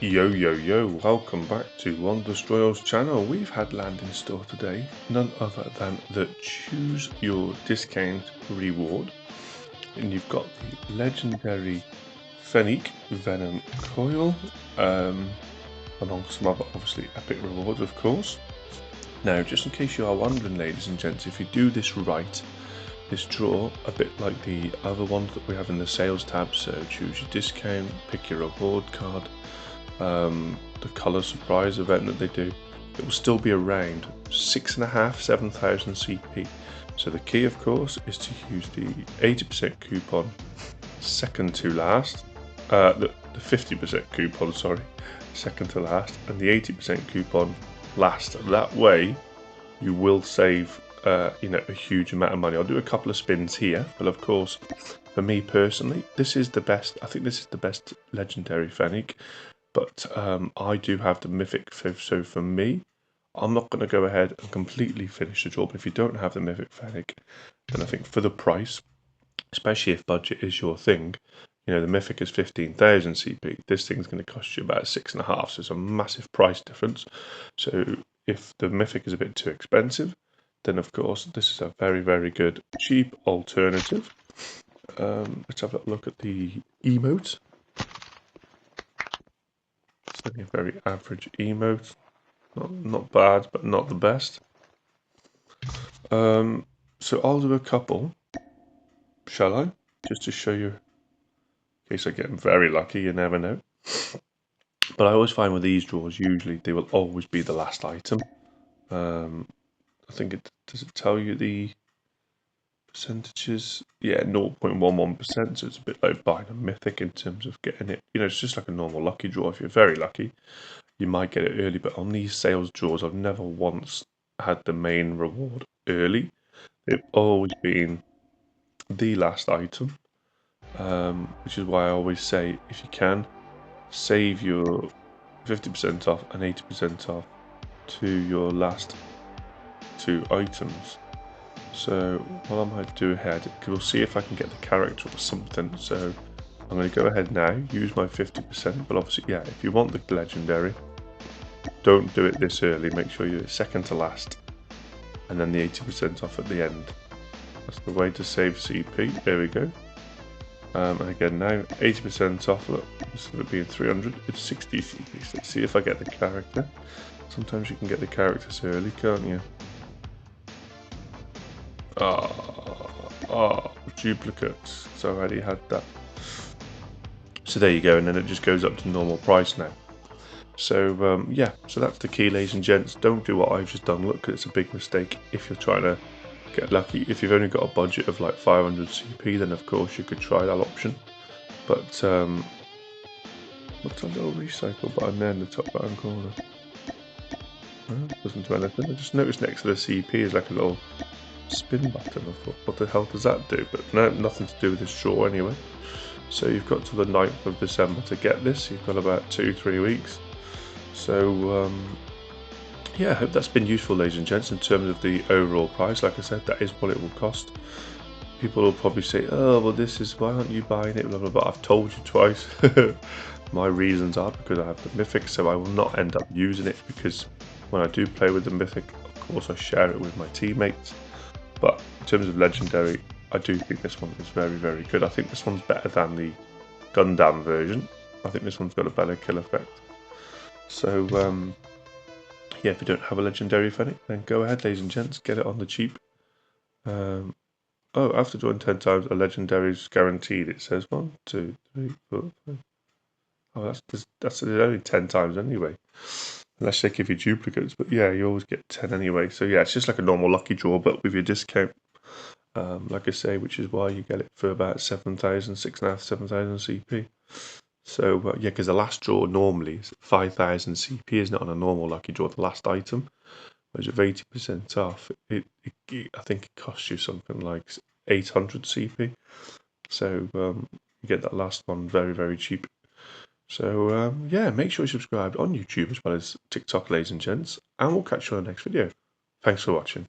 Yo, welcome back to onedestroyall's channel. We've had land in store today, none other than the Choose Your Discount reward. And you've got the legendary Fennec Venom Coil, among some other obviously epic rewards, of course. Now, just in case you are wondering, ladies and gents, if you do this right, this draw, a bit like the other ones that we have in the sales tab, so choose your discount, pick your reward card, the colour surprise event that they do, it will still be around 7,000 CP. So the key, of course, is to use the 80% coupon second to last, the 50% coupon, sorry, second to last, and the 80% coupon last. That way you will save a huge amount of money. I'll do a couple of spins here, but of course, for me personally, this is the best. I think this is the best legendary Fennec. But I do have the mythic, so for me, I'm not going to go ahead and completely finish the draw. But if you don't have the mythic Fennec, then I think for the price, especially if budget is your thing, the mythic is 15,000 CP. This thing's going to cost you about 6.5, so it's a massive price difference. So if the mythic is a bit too expensive, then of course this is a very, very good cheap alternative. Let's have a look at the emotes. It's only a very average emote. Not bad, but not the best. So I'll do a couple, shall I? Just to show you, in case I get very lucky, you never know. But I always find with these draws, usually they will always be the last item. I think does it tell you the percentages? Yeah, 0.11%, so it's a bit like buying a mythic in terms of getting it. It's just like a normal lucky draw. If you're very lucky, you might get it early, but on these sales draws, I've never once had the main reward early. They've always been the last item, which is why I always say, if you can, save your 50% off and 80% off to your last two items. So what I might do ahead, we'll see if I can get the character or something. So I'm going to go ahead now, use my 50%, but obviously, yeah, if you want the legendary, don't do it this early. Make sure you're second to last, and then the 80% off at the end. That's the way to save CP. There we go. And again now, 80% off. Look, instead of being 300, it's 60 CP. So let's see if I get the character. Sometimes you can get the characters early, can't you? Duplicates. So I already had that. So there you go, and then it just goes up to normal price now. So yeah, so that's the key, ladies and gents. Don't do what I've just done. Look, it's a big mistake if you're trying to get lucky. If you've only got a budget of like 500 CP, then of course you could try that option. But what's a little recycle button there in the top right hand corner? Doesn't do anything. I just noticed next to the CP is like a little spin button. I thought, what the hell does that do? But no, nothing to do with this draw anyway. So you've got till the 9th of December to get this. You've got about 2-3 weeks. So yeah, I hope that's been useful, ladies and gents, in terms of the overall price. Like I said, that is what it will cost. People will probably say, oh, well, this is, why aren't you buying it, blah, blah, blah. I've told you twice. My reasons are because I have the mythic, so I will not end up using it, because when I do play with the mythic, of course I share it with my teammates. But in terms of legendary, I do think this one is very, very good. I think this one's better than the Gundam version. I think this one's got a better kill effect. So yeah, if you don't have a legendary Fennec, then go ahead, ladies and gents, get it on the cheap. Oh, after drawing 10 times, a legendary is guaranteed. It says 1, 2, 3, 4, 5. Oh, that's only 10 times anyway, unless they give you duplicates. But yeah, you always get 10 anyway. So yeah, it's just like a normal lucky draw, but with your discount. Like I say, which is why you get it for about 7,000, 6.5, 7,000 CP. So yeah, because the last draw normally is 5,000 CP, isn't it, on a normal lucky draw, the last item. Whereas with 80% off, I think it costs you something like 800 CP. So you get that last one very, very cheap. So yeah, make sure you're subscribed on YouTube as well as TikTok, ladies and gents, and we'll catch you on the next video. Thanks for watching.